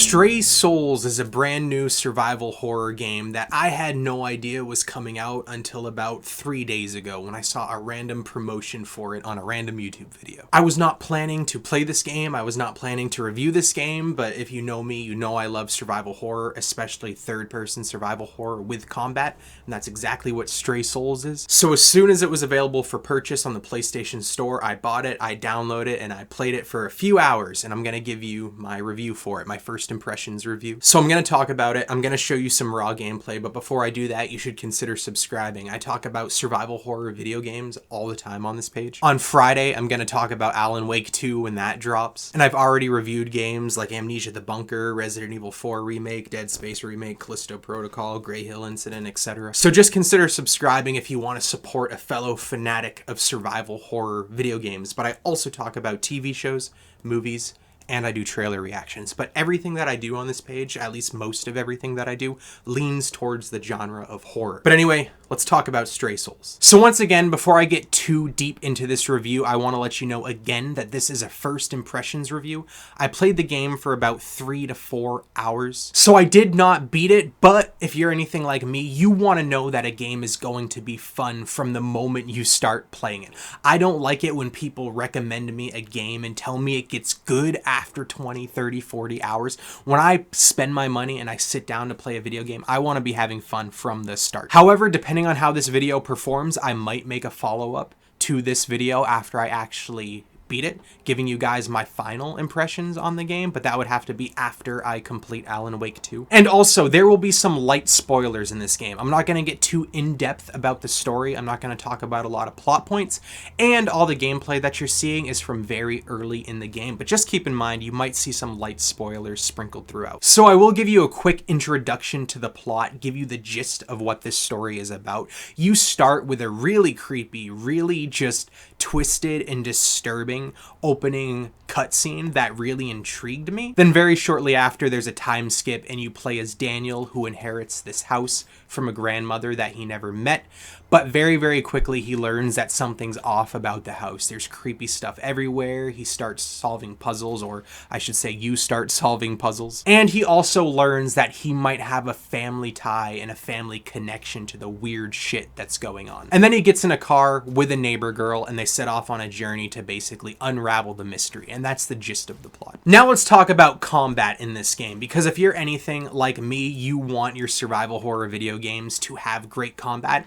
Stray Souls is a brand new survival horror game that I had no idea was coming out until about 3 days ago when I saw a random promotion for it on a random YouTube video. I was not planning to play this game, I was not planning to review this game, but if you know me, you know I love survival horror, especially third-person survival horror with combat, and that's exactly what Stray Souls is. So as soon as it was available for purchase on the PlayStation Store, I bought it, I downloaded it, and I played it for a few hours, and I'm going to give you my review for it, my first impressions review. So I'm going to talk about it, I'm going to show you some raw gameplay, but before I do that, you should consider subscribing. I talk about survival horror video games all the time on this page. On Friday, I'm going to talk about Alan Wake 2 when that drops, and I've already reviewed games like Amnesia the Bunker, Resident Evil 4 Remake, Dead Space Remake, Callisto Protocol, Grey Hill Incident, etc. So just consider subscribing if you want to support a fellow fanatic of survival horror video games, but I also talk about TV shows, movies, and I do trailer reactions. But everything that I do on this page, at least most of everything that I do, leans towards the genre of horror. But anyway, let's talk about Stray Souls. So once again, before I get too deep into this review, I want to let you know again that this is a first impressions review. I played the game for about 3 to 4 hours. So I did not beat it, but if you're anything like me, you want to know that a game is going to be fun from the moment you start playing it. I don't like it when people recommend me a game and tell me it gets good after 20, 30, 40 hours. When I spend my money and I sit down to play a video game, I want to be having fun from the start. However, depending on how this video performs, I might make a follow-up to this video after I actually beat it, giving you guys my final impressions on the game, but that would have to be after I complete Alan Wake 2. And also, there will be some light spoilers in this game. I'm not going to get too in-depth about the story, I'm not going to talk about a lot of plot points, and all the gameplay that you're seeing is from very early in the game, but just keep in mind you might see some light spoilers sprinkled throughout. So I will give you a quick introduction to the plot, give you the gist of what this story is about. You start with a really creepy, really just twisted and disturbing opening cutscene that really intrigued me. Then very shortly after, there's a time skip and you play as Daniel, who inherits this house from a grandmother that he never met. But very, very quickly, he learns that something's off about the house. There's creepy stuff everywhere. He starts solving puzzles, or I should say you start solving puzzles. And he also learns that he might have a family tie and a family connection to the weird shit that's going on. And then he gets in a car with a neighbor girl and they set off on a journey to basically unravel the mystery. And that's the gist of the plot. Now let's talk about combat in this game, because if you're anything like me, you want your survival horror video games to have great combat.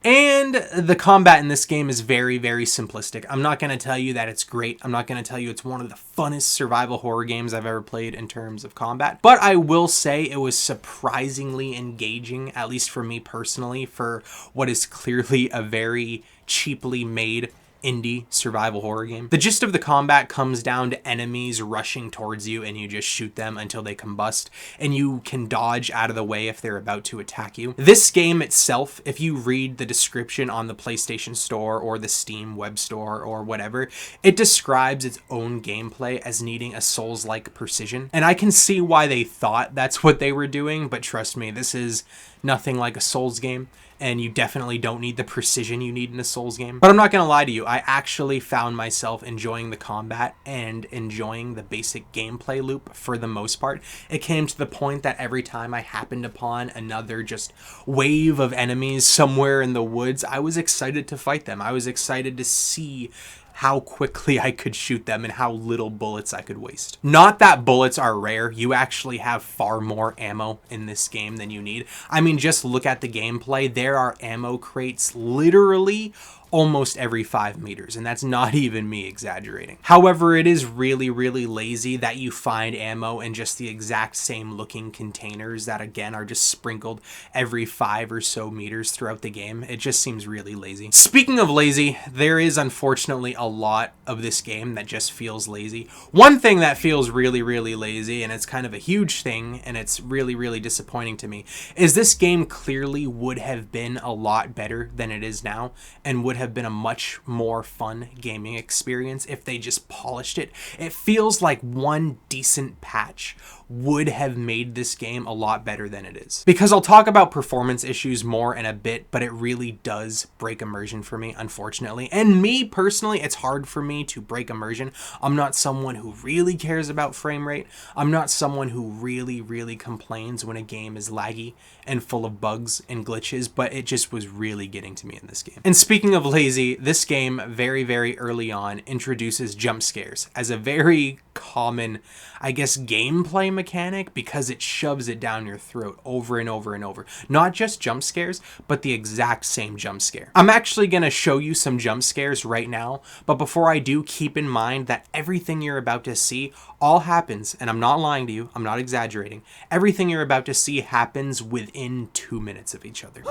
And the combat in this game is very, very simplistic. I'm not going to tell you that it's great. I'm not going to tell you it's one of the funnest survival horror games I've ever played in terms of combat. But I will say it was surprisingly engaging, at least for me personally, for what is clearly a very cheaply made indie survival horror game. The gist of the combat comes down to enemies rushing towards you and you just shoot them until they combust, and you can dodge out of the way if they're about to attack you. This game itself, if you read the description on the PlayStation Store or the Steam web store or whatever, it describes its own gameplay as needing a Souls-like precision. And I can see why they thought that's what they were doing, but trust me, this is nothing like a Souls game, and you definitely don't need the precision you need in a Souls game. But I'm not gonna lie to you, I actually found myself enjoying the combat and enjoying the basic gameplay loop for the most part. It came to the point that every time I happened upon another just wave of enemies somewhere in the woods, I was excited to fight them. I was excited to see how quickly I could shoot them and how little bullets I could waste. Not that bullets are rare, you actually have far more ammo in this game than you need. I mean, just look at the gameplay. There are ammo crates literally almost every 5 meters, and that's not even me exaggerating. However, it is really, really lazy that you find ammo in just the exact same looking containers that again are just sprinkled every 5 or so meters throughout the game. It just seems really lazy. Speaking of lazy, there is unfortunately a lot of this game that just feels lazy. One thing that feels really, really lazy, and it's kind of a huge thing, and it's really, really disappointing to me, is this game clearly would have been a lot better than it is now, and would have been a much more fun gaming experience if they just polished it. It feels like one decent patch, would have made this game a lot better than it is. Because I'll talk about performance issues more in a bit, but it really does break immersion for me, unfortunately. And me personally, it's hard for me to break immersion. I'm not someone who really cares about frame rate. I'm not someone who really complains when a game is laggy and full of bugs and glitches, but it just was really getting to me in this game. And speaking of lazy, this game very early on introduces jump scares as a very common, I guess, gameplay mechanic, because it shoves it down your throat over and over and over. Not just jump scares, but the exact same jump scare. I'm actually going to show you some jump scares right now, but before I do, keep in mind that everything you're about to see all happens, and I'm not lying to you, I'm not exaggerating, everything you're about to see happens within 2 minutes of each other.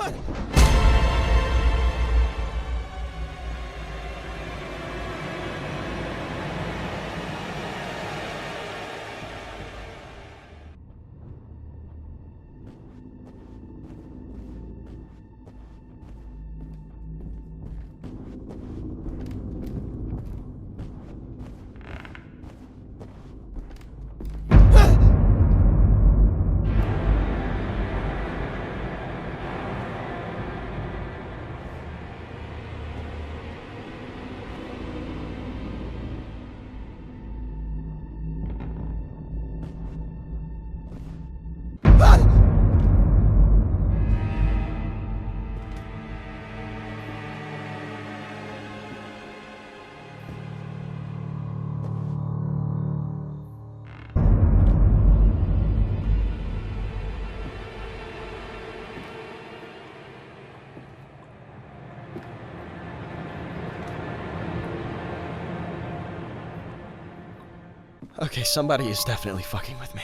Okay, somebody is definitely fucking with me.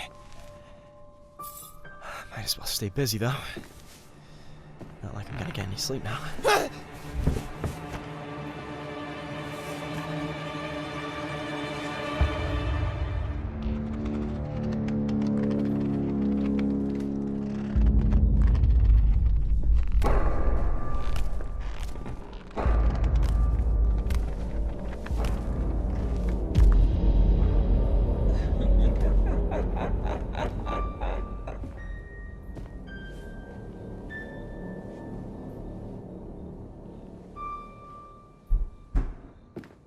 Might as well stay busy, though. Not like I'm gonna get any sleep now.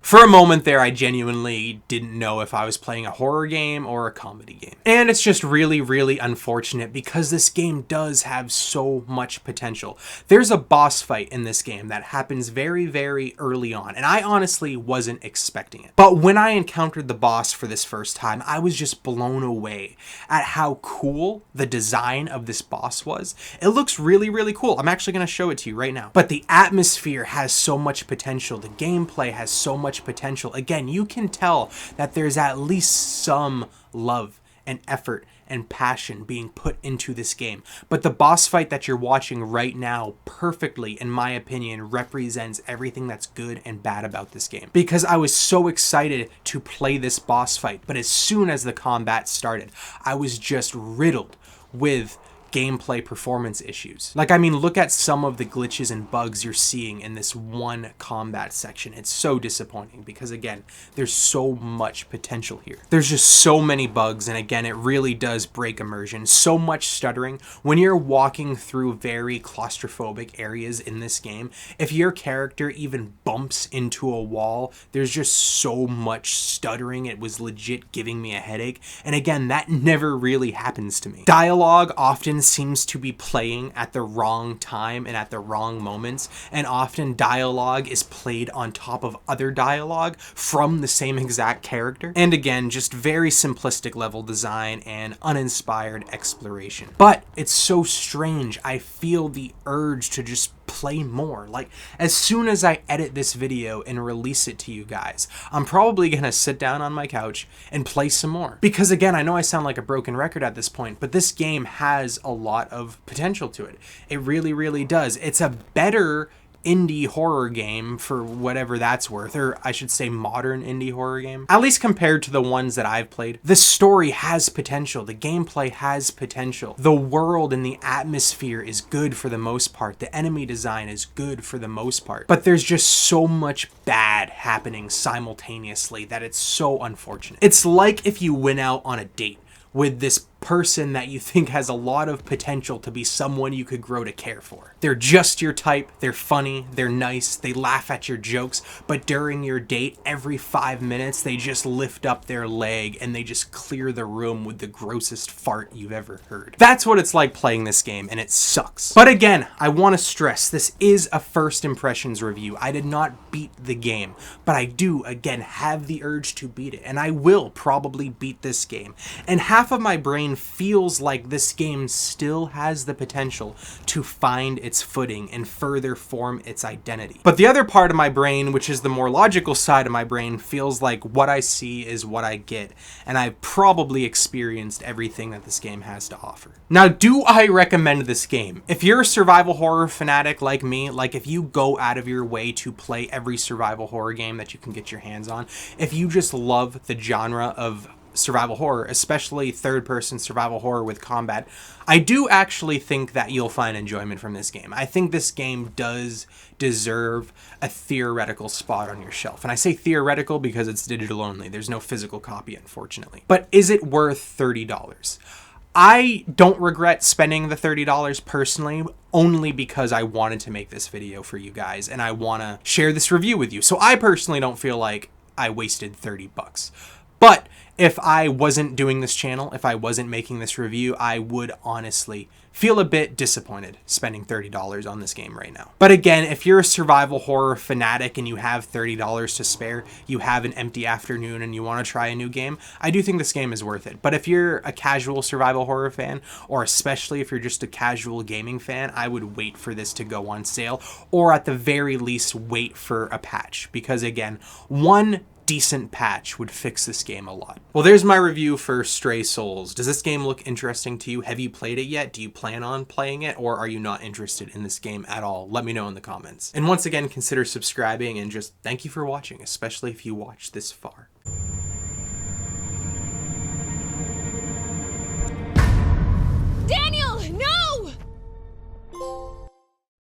For a moment there, I genuinely didn't know if I was playing a horror game or a comedy game. And it's just really unfortunate, because this game does have so much potential. There's a boss fight in this game that happens very early on, and I honestly wasn't expecting it. But when I encountered the boss for this first time, I was just blown away at how cool the design of this boss was. It looks really cool. I'm actually going to show it to you right now. But the atmosphere has so much potential. The gameplay has so much potential. Again, you can tell that there's at least some love and effort and passion being put into this game. But the boss fight that you're watching right now perfectly, in my opinion, represents everything that's good and bad about this game. Because I was so excited to play this boss fight, but as soon as the combat started, I was just riddled with gameplay performance issues. Like, I mean, look at some of the glitches and bugs you're seeing in this one combat section. It's so disappointing because, again, there's so much potential here. There's just so many bugs, and again, it really does break immersion. So much stuttering. When you're walking through very claustrophobic areas in this game, if your character even bumps into a wall, there's just so much stuttering. It was legit giving me a headache. And again, that never really happens to me. Dialogue often seems to be playing at the wrong time and at the wrong moments, and often dialogue is played on top of other dialogue from the same exact character. And again, just very simplistic level design and uninspired exploration. But it's so strange. I feel the urge to just play more. Like, as soon as I edit this video and release it to you guys, I'm probably gonna sit down on my couch and play some more. Because again, I know I sound like a broken record at this point, but this game has a lot of potential to it. It really does. It's a better indie horror game, for whatever that's worth, or I should say modern indie horror game, at least compared to the ones that I've played. The story has potential, the gameplay has potential, the world and the atmosphere is good for the most part, the enemy design is good for the most part, but there's just so much bad happening simultaneously that it's so unfortunate. It's like if you went out on a date with this person that you think has a lot of potential to be someone you could grow to care for. They're just your type, they're funny, they're nice, they laugh at your jokes, but during your date, every 5 minutes, they just lift up their leg and they just clear the room with the grossest fart you've ever heard. That's what it's like playing this game, and it sucks. But again, I want to stress, this is a first impressions review. I did not beat the game, but I do, again, have the urge to beat it, and I will probably beat this game. And half of my brain feels like this game still has the potential to find its footing and further form its identity. But the other part of my brain, which is the more logical side of my brain, feels like what I see is what I get, and I've probably experienced everything that this game has to offer. Now, do I recommend this game? If you're a survival horror fanatic like me, like if you go out of your way to play every survival horror game that you can get your hands on, if you just love the genre of survival horror, especially third-person survival horror with combat, I do actually think that you'll find enjoyment from this game. I think this game does deserve a theoretical spot on your shelf. And I say theoretical because it's digital only. There's no physical copy, unfortunately. But is it worth $30? I don't regret spending the $30 personally, only because I wanted to make this video for you guys and I want to share this review with you. So I personally don't feel like I wasted 30 bucks. But if I wasn't doing this channel, if I wasn't making this review, I would honestly feel a bit disappointed spending $30 on this game right now. But again, if you're a survival horror fanatic and you have $30 to spare, you have an empty afternoon and you want to try a new game, I do think this game is worth it. But if you're a casual survival horror fan, or especially if you're just a casual gaming fan, I would wait for this to go on sale, or at the very least wait for a patch. Because again, one decent patch would fix this game a lot. Well, there's my review for Stray Souls. Does this game look interesting to you? Have you played it yet? Do you plan on playing it, or are you not interested in this game at all? Let me know in the comments. And once again, consider subscribing, and just thank you for watching, especially if you watched this far.